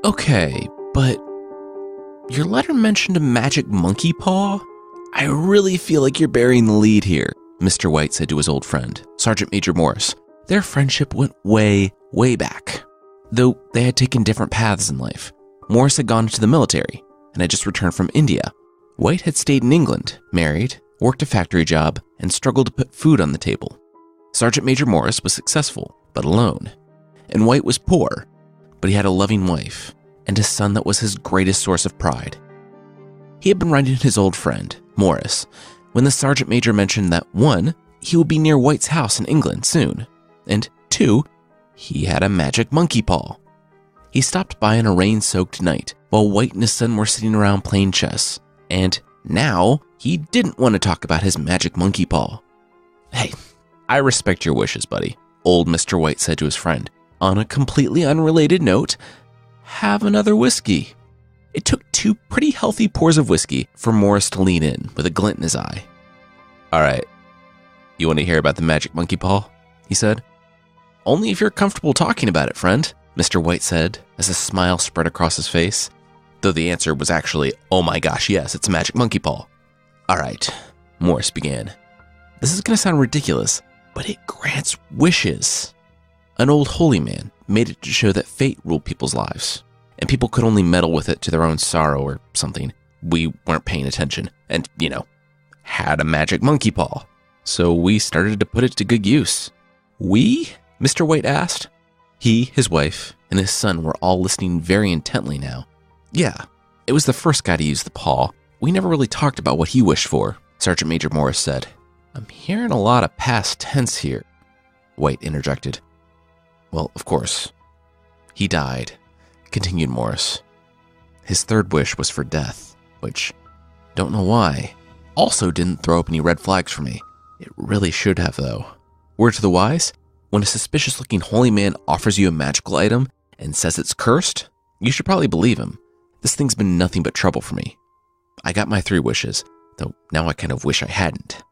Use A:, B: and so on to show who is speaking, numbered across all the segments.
A: Okay, but your letter mentioned a magic monkey paw? I really feel like you're burying the lead here, Mr. White said to his old friend, Sergeant Major Morris. Their friendship went way, way back. Though they had taken different paths in life. Morris had gone into the military and had just returned from India. White had stayed in England, married, worked a factory job, and struggled to put food on the table. Sergeant Major Morris was successful, but alone. And White was poor, but he had a loving wife and a son that was his greatest source of pride. He had been writing his old friend, Morris, when the Sergeant Major mentioned that 1, he would be near White's house in England soon, and 2, he had a magic monkey paw. He stopped by on a rain-soaked night while White and his son were sitting around playing chess, and now he didn't want to talk about his magic monkey paw. Hey, I respect your wishes, buddy, old Mr. White said to his friend. On a completely unrelated note, have another whiskey. It took 2 pretty healthy pours of whiskey for Morris to lean in with a glint in his eye. All right, you want to hear about the magic monkey paw? He said. Only if you're comfortable talking about it, friend, Mr. White said as a smile spread across his face, though the answer was actually, oh my gosh, yes, it's a magic monkey paw. All right, Morris began. This is going to sound ridiculous, but it grants wishes. An old holy man made it to show that fate ruled people's lives, and people could only meddle with it to their own sorrow or something. We weren't paying attention and, had a magic monkey paw. So we started to put it to good use. We? Mr. White asked. He, his wife, and his son were all listening very intently now. Yeah, it was the first guy to use the paw. We never really talked about what he wished for, Sergeant Major Morris said. I'm hearing a lot of past tense here, White interjected. Well, of course. He died, continued Morris. His third wish was for death, which, don't know why, also didn't throw up any red flags for me. It really should have, though. Word to the wise, when a suspicious-looking holy man offers you a magical item and says it's cursed, you should probably believe him. This thing's been nothing but trouble for me. I got my 3 wishes, though now I kind of wish I hadn't.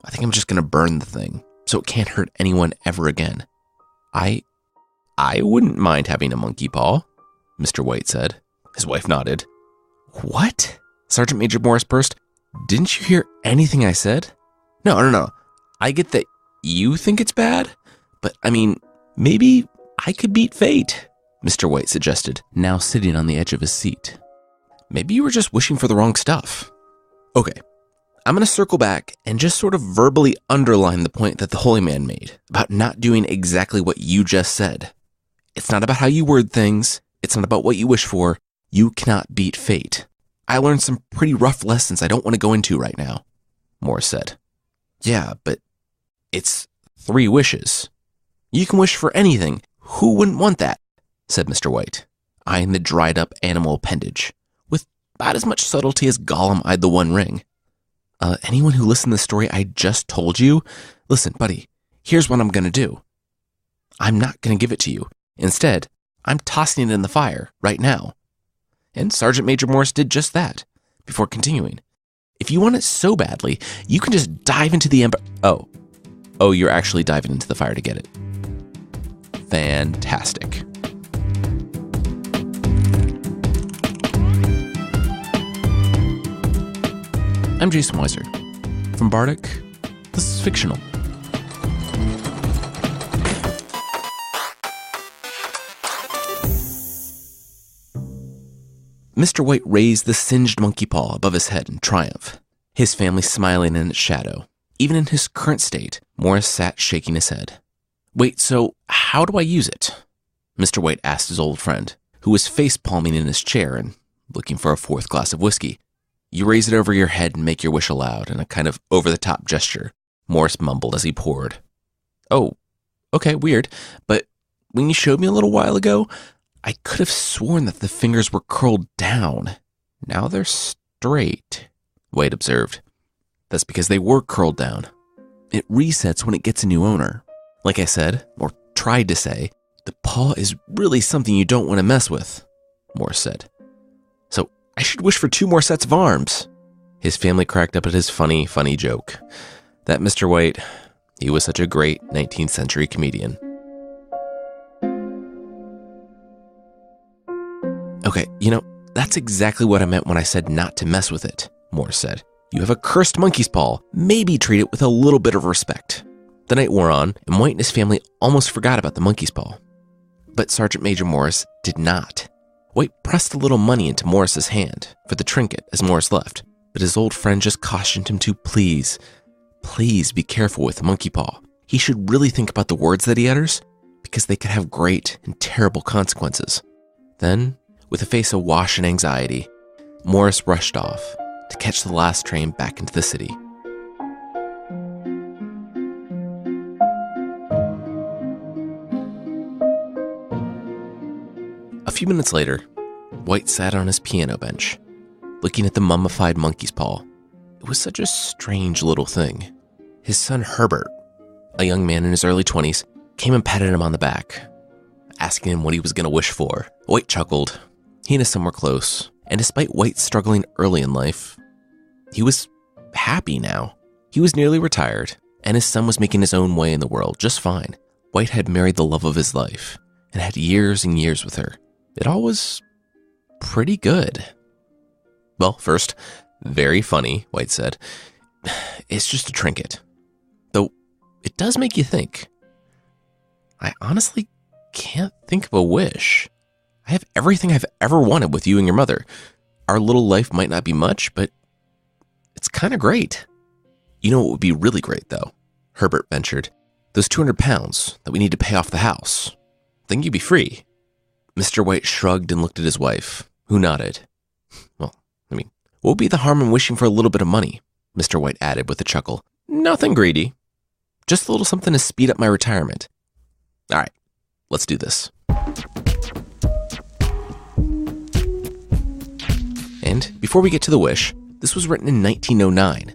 A: I think I'm just going to burn the thing, so it can't hurt anyone ever again. I wouldn't mind having a monkey paw, Mr. White said. His wife nodded. What? Sergeant Major Morris burst. Didn't you hear anything I said? No. I get that you think it's bad, but maybe I could beat fate, Mr. White suggested, now sitting on the edge of his seat. Maybe you were just wishing for the wrong stuff. Okay, I'm going to circle back and just sort of verbally underline the point that the holy man made about not doing exactly what you just said. It's not about how you word things. It's not about what you wish for. You cannot beat fate. I learned some pretty rough lessons I don't want to go into right now, Morris said. Yeah, but it's 3 wishes. You can wish for anything. Who wouldn't want that? Said Mr. White, eyeing the dried-up animal appendage, with about as much subtlety as Gollum eyed the One Ring. Anyone who listened to the story I just told you, listen, buddy, here's what I'm going to do. I'm not going to give it to you. Instead, I'm tossing it in the fire right now. And Sergeant Major Morris did just that, before continuing. If you want it so badly, you can just dive into the ember. Oh, you're actually diving into the fire to get it. Fantastic. I'm Jason Weiser. From Bardic, this is Fictional. Mr. White raised the singed monkey paw above his head in triumph, his family smiling in its shadow. Even in his current state, Morris sat shaking his head. Wait, so how do I use it? Mr. White asked his old friend, who was face-palming in his chair and looking for a 4th glass of whiskey. You raise it over your head and make your wish aloud in a kind of over-the-top gesture, Morris mumbled as he poured. Oh, okay, weird, but when you showed me a little while ago, I could have sworn that the fingers were curled down. Now they're straight, White observed. That's because they were curled down. It resets when it gets a new owner. Like I said, or tried to say, the paw is really something you don't want to mess with, Morris said. So I should wish for 2 more sets of arms. His family cracked up at his funny joke. That Mr. White, he was such a great 19th century comedian. Okay, that's exactly what I meant when I said not to mess with it, Morris said. You have a cursed monkey's paw. Maybe treat it with a little bit of respect. The night wore on, and White and his family almost forgot about the monkey's paw. But Sergeant Major Morris did not. White pressed a little money into Morris's hand for the trinket as Morris left, but his old friend just cautioned him to please be careful with the monkey paw. He should really think about the words that he utters, because they could have great and terrible consequences. Then, with a face awash in anxiety, Morris rushed off to catch the last train back into the city. A few minutes later, White sat on his piano bench, looking at the mummified monkey's paw. It was such a strange little thing. His son Herbert, a young man in his early 20s, came and patted him on the back, asking him what he was going to wish for. White chuckled. He and his son were close, and despite White struggling early in life, he was happy now. He was nearly retired, and his son was making his own way in the world just fine. White had married the love of his life, and had years and years with her. It all was pretty good. Well, first, very funny, White said. It's just a trinket. Though, it does make you think. I honestly can't think of a wish. I have everything I've ever wanted with you and your mother. Our little life might not be much, but it's kind of great. You know what would be really great, though? Herbert ventured. Those 200 pounds that we need to pay off the house. Then you'd be free. Mr. White shrugged and looked at his wife, who nodded. Well, what would be the harm in wishing for a little bit of money? Mr. White added with a chuckle. Nothing greedy. Just a little something to speed up my retirement. All right, let's do this. And before we get to the wish, this was written in 1909.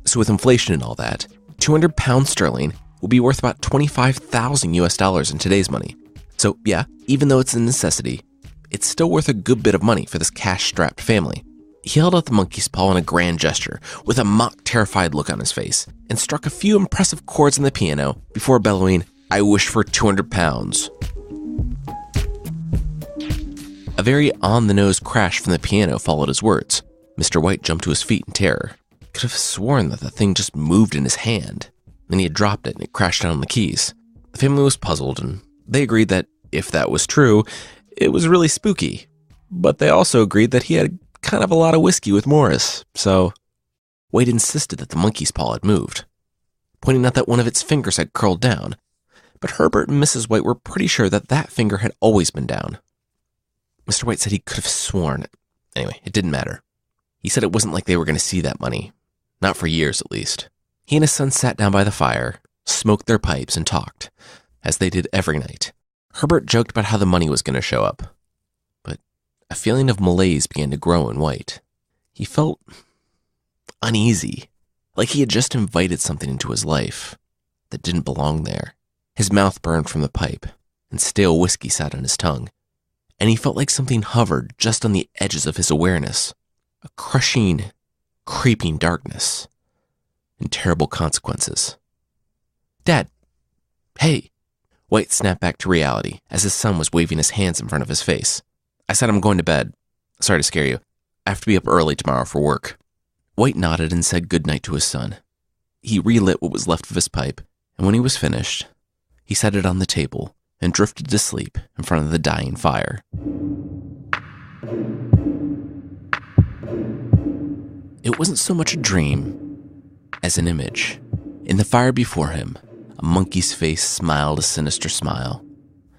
A: So with inflation and all that, 200 pounds sterling will be worth about 25,000 US dollars in today's money. So yeah, even though it's a necessity, it's still worth a good bit of money for this cash-strapped family. He held out the monkey's paw in a grand gesture, with a mock terrified look on his face, and struck a few impressive chords on the piano before bellowing, I wish for 200 pounds. A very on-the-nose crash from the piano followed his words. Mr. White jumped to his feet in terror. Could have sworn that the thing just moved in his hand. Then he had dropped it and it crashed down on the keys. The family was puzzled, and they agreed that if that was true, it was really spooky. But they also agreed that he had kind of a lot of whiskey with Morris, so White insisted that the monkey's paw had moved, pointing out that one of its fingers had curled down. But Herbert and Mrs. White were pretty sure that that finger had always been down. Mr. White said he could have sworn. Anyway, it didn't matter. He said it wasn't like they were going to see that money. Not for years, at least. He and his son sat down by the fire, smoked their pipes, and talked, as they did every night. Herbert joked about how the money was going to show up. But a feeling of malaise began to grow in White. He felt uneasy, like he had just invited something into his life that didn't belong there. His mouth burned from the pipe, and stale whiskey sat on his tongue. And he felt like something hovered just on the edges of his awareness. A crushing, creeping darkness, and terrible consequences. Dad, hey. White snapped back to reality as his son was waving his hands in front of his face. I said I'm going to bed. Sorry to scare you. I have to be up early tomorrow for work. White nodded and said goodnight to his son. He relit what was left of his pipe, and when he was finished, he set it on the table and drifted to sleep in front of the dying fire. It wasn't so much a dream as an image. In the fire before him, a monkey's face smiled a sinister smile,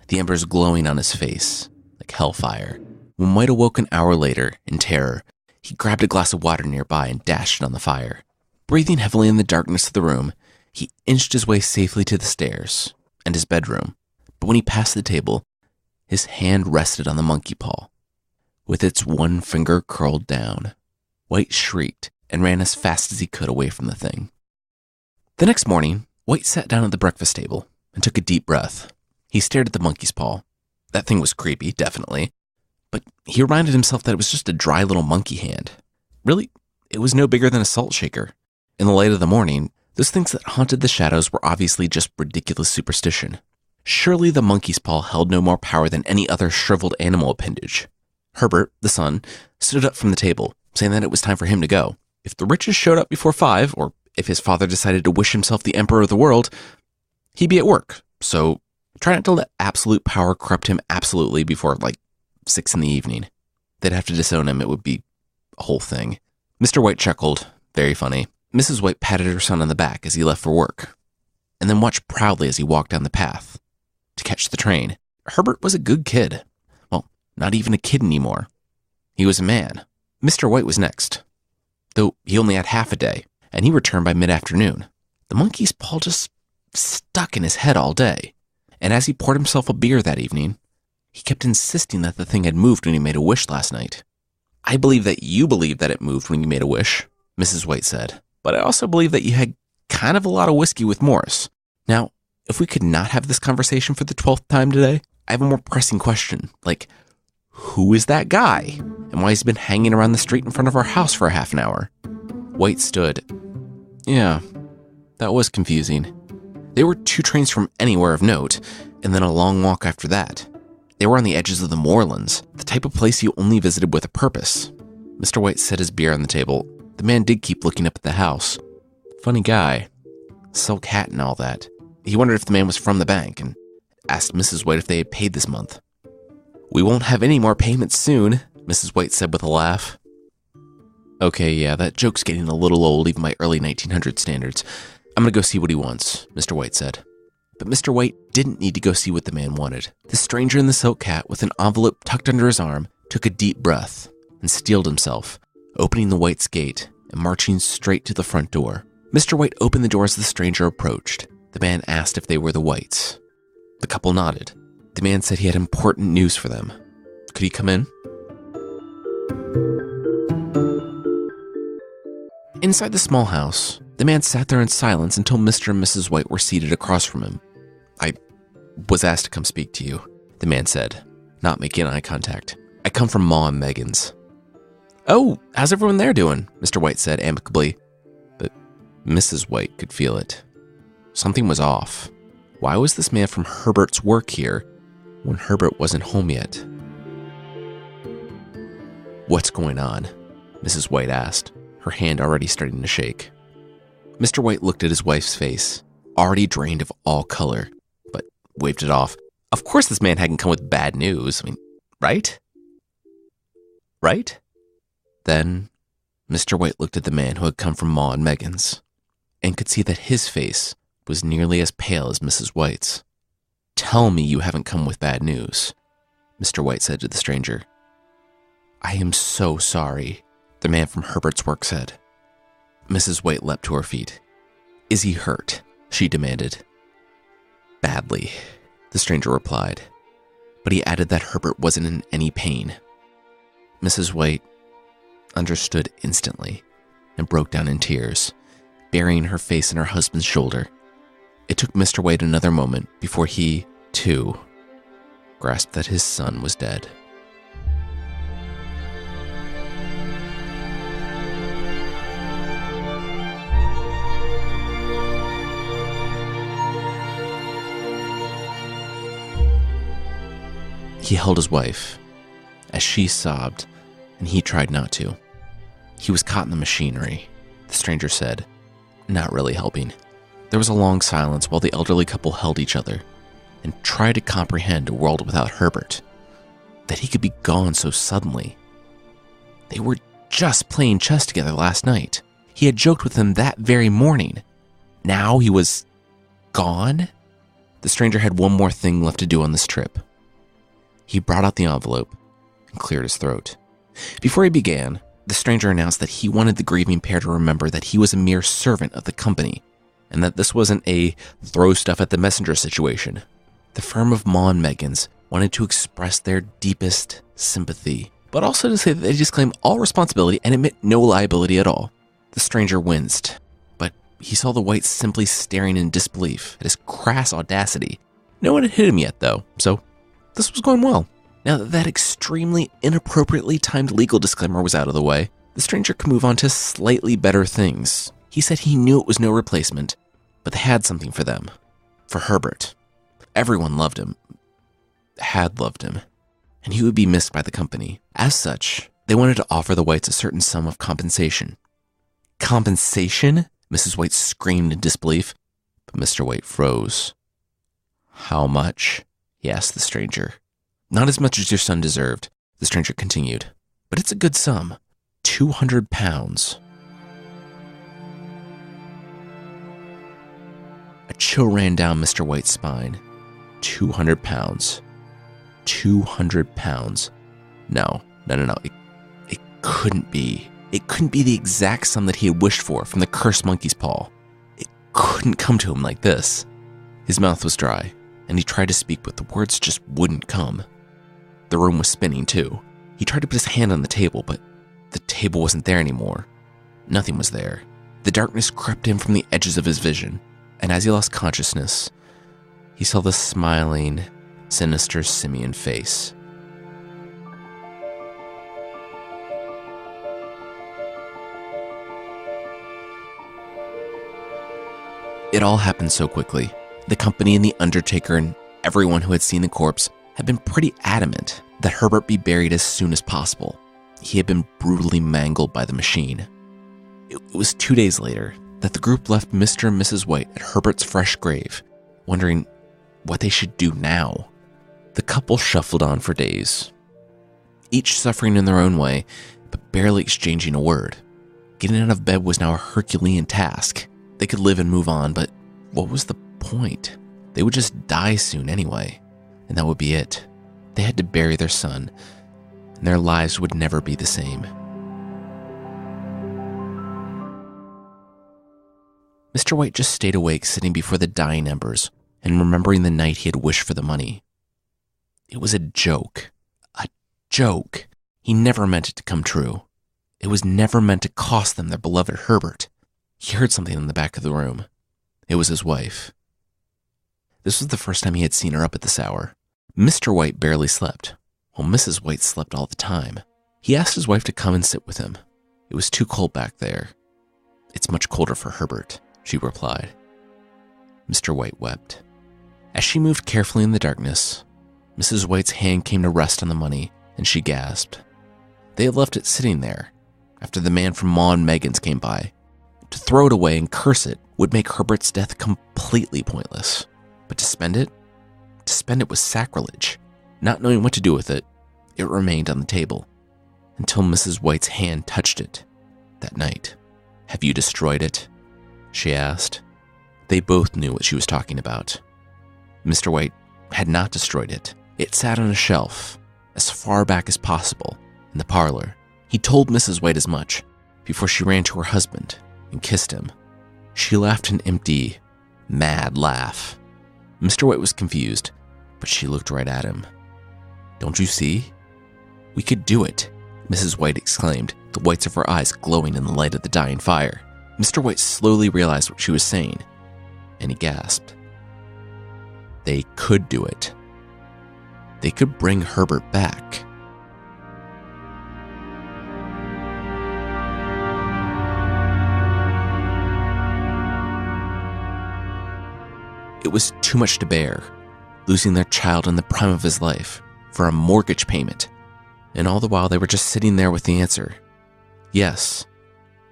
A: the embers glowing on his face like hellfire. When White awoke an hour later, in terror, he grabbed a glass of water nearby and dashed it on the fire. Breathing heavily in the darkness of the room, he inched his way safely to the stairs and his bedroom. But when he passed the table, his hand rested on the monkey paw, with its one finger curled down. White shrieked and ran as fast as he could away from the thing. The next morning, White sat down at the breakfast table and took a deep breath. He stared at the monkey's paw. That thing was creepy, definitely, but he reminded himself that it was just a dry little monkey hand. Really, it was no bigger than a salt shaker. In the light of the morning, those things that haunted the shadows were obviously just ridiculous superstition. Surely the monkey's paw held no more power than any other shriveled animal appendage. Herbert, the son, stood up from the table, saying that it was time for him to go. If the riches showed up before 5, or if his father decided to wish himself the emperor of the world, he'd be at work. So try not to let absolute power corrupt him absolutely before, 6 in the evening. They'd have to disown him. It would be a whole thing. Mr. White chuckled. Very funny. Mrs. White patted her son on the back as he left for work, and then watched proudly as he walked down the path to catch the train. Herbert was a good kid. Well, not even a kid anymore. He was a man. Mr. White was next, though he only had half a day, and he returned by mid-afternoon. The monkey's paw just stuck in his head all day, and as he poured himself a beer that evening, he kept insisting that the thing had moved when he made a wish last night. I believe that you believe that it moved when you made a wish, Mrs. White said, but I also believe that you had kind of a lot of whiskey with Morris. Now, if we could not have this conversation for the 12th time today, I have a more pressing question, who is that guy? And why he's been hanging around the street in front of our house for a half an hour? White stood. Yeah, that was confusing. They were 2 trains from anywhere of note, and then a long walk after that. They were on the edges of the moorlands, the type of place you only visited with a purpose. Mr. White set his beer on the table. The man did keep looking up at the house. Funny guy. Silk hat and all that. He wondered if the man was from the bank, and asked Mrs. White if they had paid this month. We won't have any more payments soon, Mrs. White said with a laugh. Okay, yeah, that joke's getting a little old, even by early 1900 standards. I'm gonna go see what he wants, Mr. White said. But Mr. White didn't need to go see what the man wanted. The stranger in the silk hat, with an envelope tucked under his arm, took a deep breath and steeled himself, opening the White's gate and marching straight to the front door. Mr. White opened the door as the stranger approached. The man asked if they were the Whites. The couple nodded. The man said he had important news for them. Could he come in? Inside the small house, the man sat there in silence until Mr. and Mrs. White were seated across from him. I was asked to come speak to you, the man said, not making eye contact. I come from Ma and Megan's. Oh, how's everyone there doing? Mr. White said amicably. But Mrs. White could feel it. Something was off. Why was this man from Herbert's work here when Herbert wasn't home yet? What's going on? Mrs. White asked, her hand already starting to shake. Mr. White looked at his wife's face, already drained of all color, but waved it off. Of course this man hadn't come with bad news. Right? Right? Then Mr. White looked at the man who had come from Ma and Megan's, and could see that his face was nearly as pale as Mrs. White's. Tell me you haven't come with bad news, Mr. White said to the stranger. I am so sorry, the man from Herbert's work said. Mrs. White leapt to her feet. Is he hurt? She demanded. Badly, the stranger replied, but he added that Herbert wasn't in any pain. Mrs. White understood instantly and broke down in tears, burying her face in her husband's shoulder. It took Mr. White another moment before he, too, grasped that his son was dead. He held his wife as she sobbed, and he tried not to. He was caught in the machinery, the stranger said, not really helping. There was a long silence while the elderly couple held each other and tried to comprehend a world without Herbert, that he could be gone so suddenly. They were just playing chess together last night. He had joked with them that very morning. Now he was gone? The stranger had one more thing left to do on this trip. He brought out the envelope and cleared his throat. Before he began, the stranger announced that he wanted the grieving pair to remember that he was a mere servant of the company, and that this wasn't a throw stuff at the messenger situation. The firm of Ma and Megan's wanted to express their deepest sympathy, but also to say that they disclaim all responsibility and admit no liability at all. The stranger winced, but he saw the Whites simply staring in disbelief at his crass audacity. No one had hit him yet, though, so this was going well. Now that that extremely inappropriately timed legal disclaimer was out of the way, the stranger could move on to slightly better things. He said he knew it was no replacement, but they had something for them. For Herbert. Everyone loved him. Had loved him. and he would be missed by the company. As such, they wanted to offer the Whites a certain sum of compensation. Compensation? Mrs. White screamed in disbelief, but Mr. White froze. How much? He asked the stranger. Not as much as your son deserved, the stranger continued, but it's a good sum. 200 pounds. A chill ran down Mr. White's spine. 200 pounds. 200 pounds. No. It couldn't be. It couldn't be the exact sum that he had wished for from the cursed monkey's paw. It couldn't come to him like this. His mouth was dry, and he tried to speak, but the words just wouldn't come. The room was spinning, too. He tried to put his hand on the table, but the table wasn't there anymore. Nothing was there. The darkness crept in from the edges of his vision, and as he lost consciousness, he saw the smiling, sinister simian face. It all happened so quickly. The company and the undertaker and everyone who had seen the corpse had been pretty adamant that Herbert be buried as soon as possible. He had been brutally mangled by the machine. It was 2 days later that the group left Mr. and Mrs. White at Herbert's fresh grave, wondering what they should do now. The couple shuffled on for days, each suffering in their own way, but barely exchanging a word. Getting out of bed was now a Herculean task. They could live and move on, but what was the point? They would just die soon anyway, and that would be it. They had to bury their son, and their lives would never be the same. Mr. White just stayed awake, sitting before the dying embers and remembering the night he had wished for the money. It was a joke. A joke. He never meant it to come true. It was never meant to cost them their beloved Herbert. He heard something in the back of the room. It was his wife. This was the first time he had seen her up at this hour. Mr. White barely slept, while Mrs. White slept all the time. He asked his wife to come and sit with him. It was too cold back there. It's much colder for Herbert, she replied. Mr. White wept. As she moved carefully in the darkness, Mrs. White's hand came to rest on the money, and she gasped. They had left it sitting there, after the man from Ma and Megan's came by. To throw it away and curse it would make Herbert's death completely pointless. But to spend it was sacrilege. Not knowing what to do with it, it remained on the table, until Mrs. White's hand touched it that night. Have you destroyed it? She asked. They both knew what she was talking about. Mr. White had not destroyed it. It sat on a shelf, as far back as possible, in the parlor. He told Mrs. White as much, before she ran to her husband and kissed him. She laughed an empty, mad laugh. Mr. White was confused, but she looked right at him. Don't you see? We could do it, Mrs. White exclaimed, the whites of her eyes glowing in the light of the dying fire. Mr. White slowly realized what she was saying, and he gasped. They could do it. They could bring Herbert back. It was too much to bear, losing their child in the prime of his life for a mortgage payment, and all the while they were just sitting there with the answer. Yes,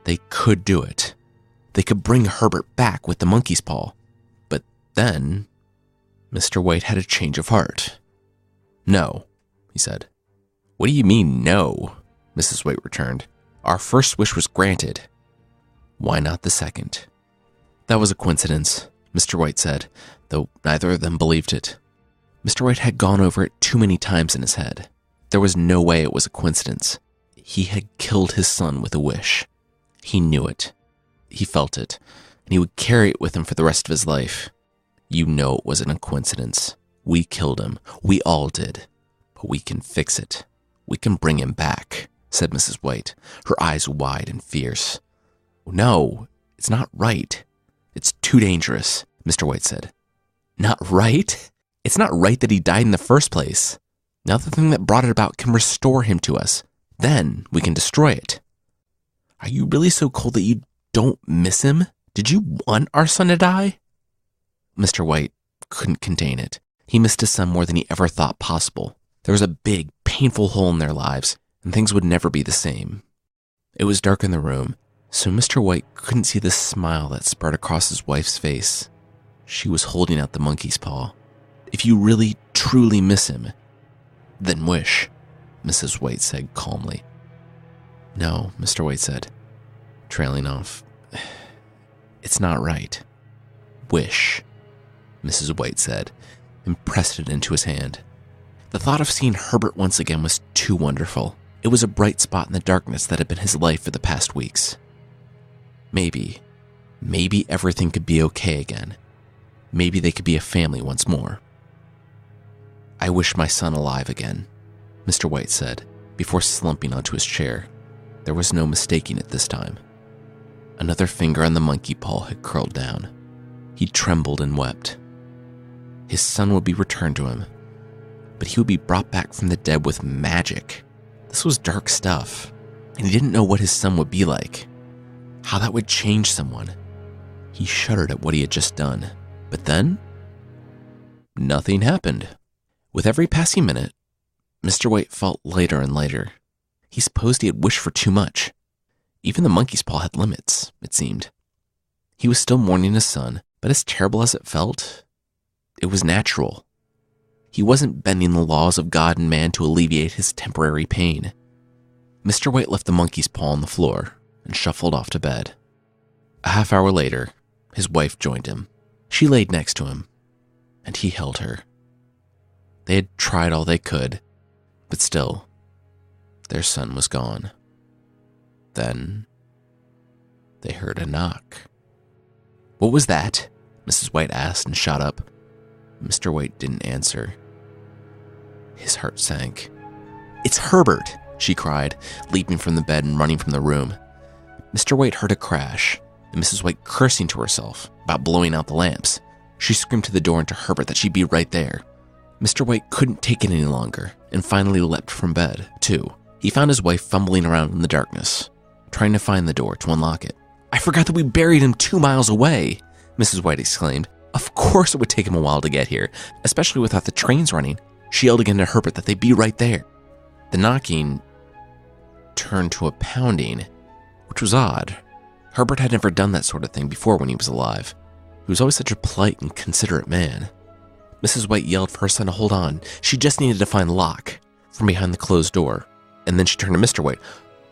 A: they could do it. They could bring Herbert back with the monkey's paw. But then, Mr. White had a change of heart. No, he said. What do you mean, no? Mrs. White returned. Our first wish was granted. Why not the second? That was a coincidence, Mr. White said, though neither of them believed it. Mr. White had gone over it too many times in his head. There was no way it was a coincidence. He had killed his son with a wish. He knew it. He felt it, and he would carry it with him for the rest of his life. You know it wasn't a coincidence. We killed him. We all did. But we can fix it. We can bring him back, said Mrs. White, her eyes wide and fierce. No, it's not right. It's too dangerous, Mr. White said. Not right? It's not right that he died in the first place. Now the thing that brought it about can restore him to us. Then we can destroy it. Are you really so cold that you don't miss him? Did you want our son to die? Mr. White couldn't contain it. He missed his son more than he ever thought possible. There was a big, painful hole in their lives, and things would never be the same. It was dark in the room, so Mr. White couldn't see the smile that spread across his wife's face. She was holding out the monkey's paw. "If you really, truly miss him, then wish," Mrs. White said calmly. "No," Mr. White said, trailing off. "It's not right." "Wish," Mrs. White said, and pressed it into his hand. The thought of seeing Herbert once again was too wonderful. It was a bright spot in the darkness that had been his life for the past weeks. Maybe everything could be okay again. Maybe they could be a family once more. "I wish my son alive again," Mr. White said, before slumping onto his chair. There was no mistaking it this time. Another finger on the monkey paw had curled down. He trembled and wept. His son would be returned to him, but he would be brought back from the dead with magic. This was dark stuff, and he didn't know what his son would be like, how that would change someone. He shuddered at what he had just done, but then nothing happened. With every passing minute, Mr. White felt lighter and lighter. He supposed he had wished for too much. Even the monkey's paw had limits, it seemed. He was still mourning his son, but as terrible as it felt, it was natural. He wasn't bending the laws of God and man to alleviate his temporary pain. Mr. White left the monkey's paw on the floor and shuffled off to bed. A half hour later, his wife joined him. She laid next to him, and he held her. They had tried all they could, but still, their son was gone. Then, they heard a knock. "What was that?" Mrs. White asked and shot up. Mr. White didn't answer. His heart sank. "It's Herbert!" she cried, leaping from the bed and running from the room. Mr. White heard a crash, and Mrs. White cursing to herself about blowing out the lamps. She screamed to the door and to Herbert that she'd be right there. Mr. White couldn't take it any longer and finally leapt from bed, too. He found his wife fumbling around in the darkness, trying to find the door to unlock it. "I forgot that we buried him 2 miles away," Mrs. White exclaimed. "Of course it would take him a while to get here, especially without the trains running." She yelled again to Herbert that they'd be right there. The knocking turned to a pounding, which was odd. Herbert had never done that sort of thing before when he was alive. He was always such a polite and considerate man. Mrs. White yelled for her son to hold on. She just needed to find the lock from behind the closed door. And then she turned to Mr. White.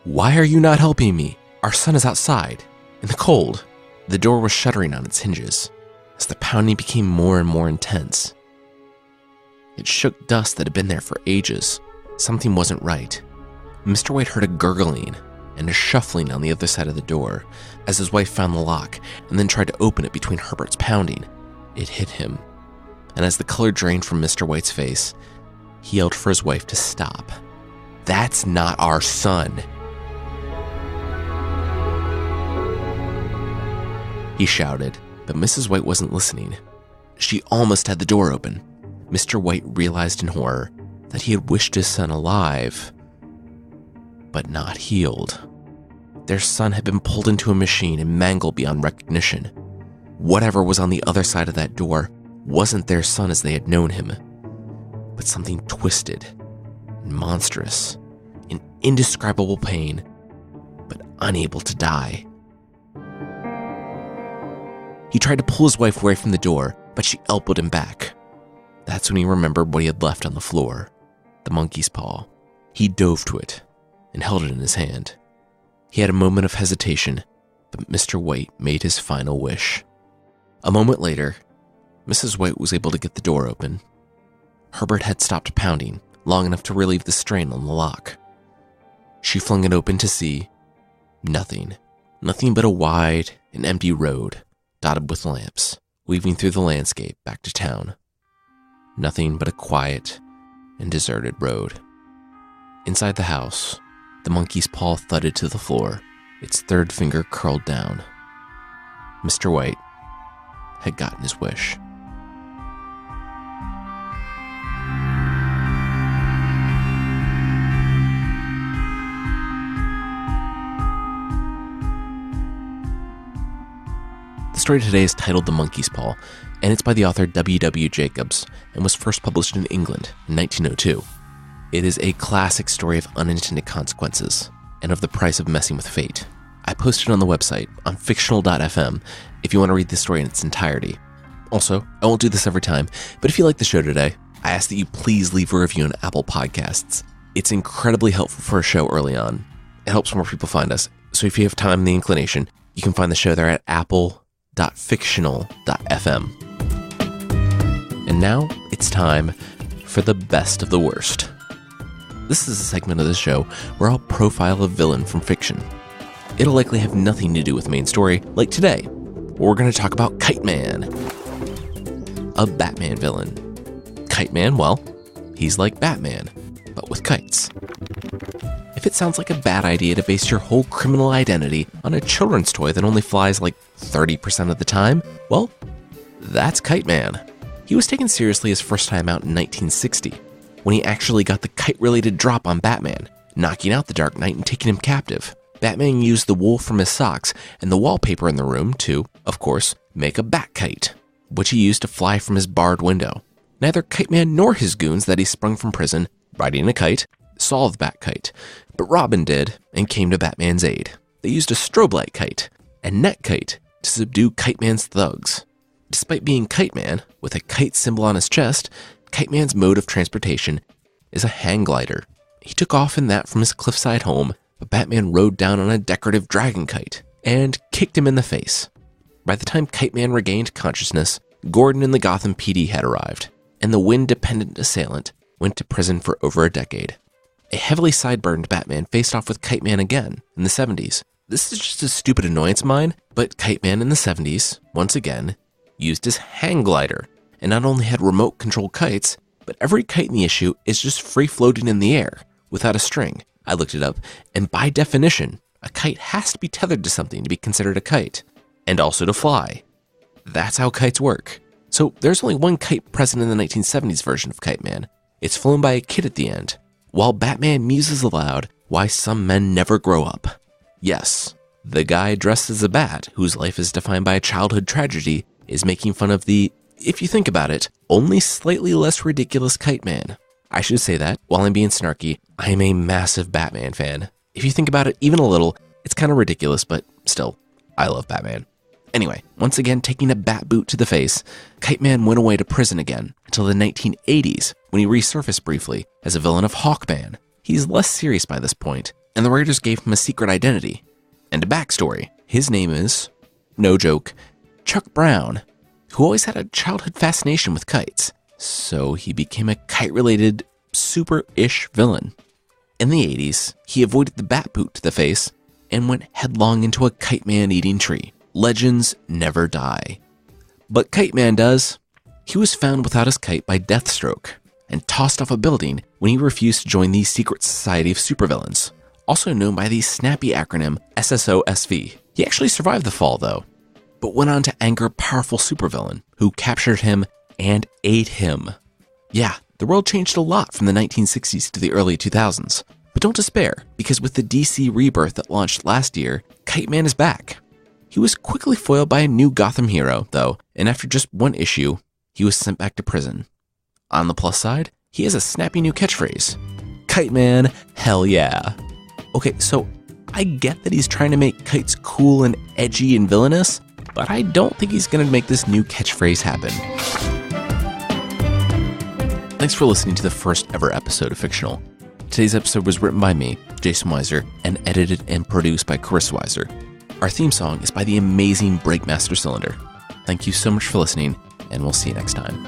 A: "Why are you not helping me? Our son is outside, in the cold." The door was shuddering on its hinges as the pounding became more and more intense. It shook dust that had been there for ages. Something wasn't right. Mr. White heard a gurgling and a shuffling on the other side of the door as his wife found the lock and then tried to open it between Herbert's pounding. It hit him, and as the color drained from Mr. White's face, he yelled for his wife to stop. "That's not our son," he shouted, but Mrs. White wasn't listening. She almost had the door open. Mr. White realized in horror that he had wished his son alive, but not healed. Their son had been pulled into a machine and mangled beyond recognition. Whatever was on the other side of that door wasn't their son as they had known him, but something twisted and monstrous, in indescribable pain, but unable to die. He tried to pull his wife away from the door, but she elbowed him back. That's when he remembered what he had left on the floor, the monkey's paw. He dove to it and held it in his hand. He had a moment of hesitation, but Mr. White made his final wish. A moment later, Mrs. White was able to get the door open. Herbert had stopped pounding long enough to relieve the strain on the lock. She flung it open to see nothing but a wide and empty road dotted with lamps, weaving through the landscape back to town. Nothing but a quiet and deserted road. Inside the house, the monkey's paw thudded to the floor, its third finger curled down. Mr. White had gotten his wish. The story today is titled The Monkey's Paw, and it's by the author W. W. Jacobs and was first published in England in 1902. It is a classic story of unintended consequences and of the price of messing with fate. I posted it on the website on fictional.fm if you want to read this story in its entirety. Also, I won't do this every time, but if you like the show today, I ask that you please leave a review on Apple Podcasts. It's incredibly helpful for a show early on. It helps more people find us. So if you have time and the inclination, you can find the show there at apple.fictional.fm. And now it's time for the best of the worst. This is a segment of the show where I'll profile a villain from fiction. It'll likely have nothing to do with the main story, like today, where we're going to talk about Kite Man, a Batman villain. Kite Man, well, he's like Batman, but with kites. If it sounds like a bad idea to base your whole criminal identity on a children's toy that only flies like 30% of the time, well, that's Kite Man. He was taken seriously his first time out in 1960, when he actually got the kite-related drop on Batman, knocking out the Dark Knight and taking him captive. Batman used the wool from his socks and the wallpaper in the room to, of course, make a bat kite, which he used to fly from his barred window. Neither Kite Man nor his goons that he sprung from prison, riding a kite, saw the bat kite, but Robin did and came to Batman's aid. They used a strobe light kite and net kite to subdue Kite Man's thugs. Despite being Kite Man, with a kite symbol on his chest, Kite Man's mode of transportation is a hang glider. He took off in that from his cliffside home, but Batman rode down on a decorative dragon kite and kicked him in the face. By the time Kite Man regained consciousness, Gordon and the Gotham PD had arrived, and the wind-dependent assailant went to prison for over a decade. A heavily sideburdened Batman faced off with Kite Man again in the 70s. This is just a stupid annoyance of mine, but Kite Man in the 70s, once again, used his hang glider, and not only had remote-controlled kites, but every kite in the issue is just free-floating in the air, without a string. I looked it up, and by definition, a kite has to be tethered to something to be considered a kite, and also to fly. That's how kites work. So there's only one kite present in the 1970s version of Kite Man. It's flown by a kid at the end, while Batman muses aloud why some men never grow up. Yes, the guy dressed as a bat, whose life is defined by a childhood tragedy, is making fun of the, if you think about it, only slightly less ridiculous Kite Man. I should say that, while I'm being snarky, I am a massive Batman fan. If you think about it even a little, it's kind of ridiculous, but still, I love Batman. Anyway, once again taking a bat boot to the face, Kite Man went away to prison again until the 1980s when he resurfaced briefly as a villain of Hawkman. He's less serious by this point, and the writers gave him a secret identity and a backstory. His name is, no joke, Chuck Brown, who always had a childhood fascination with kites, so he became a kite-related, super-ish villain. In the 80s, he avoided the bat boot to the face and went headlong into a Kite Man eating tree. Legends never die. But Kite Man does. He was found without his kite by Deathstroke and tossed off a building when he refused to join the Secret Society of Supervillains, also known by the snappy acronym SSOSV. He actually survived the fall, though, but went on to anger a powerful supervillain who captured him and ate him. Yeah, the world changed a lot from the 1960s to the early 2000s. But don't despair, because with the DC rebirth that launched last year, Kite Man is back. He was quickly foiled by a new Gotham hero, though, and after just one issue, he was sent back to prison. On the plus side, he has a snappy new catchphrase. Kite Man, hell yeah. Okay, so I get that he's trying to make kites cool and edgy and villainous, but I don't think he's going to make this new catchphrase happen. Thanks for listening to the first ever episode of Fictional. Today's episode was written by me, Jason Weiser, and edited and produced by Carissa Weiser. Our theme song is by the amazing Breakmaster Cylinder. Thank you so much for listening, and we'll see you next time.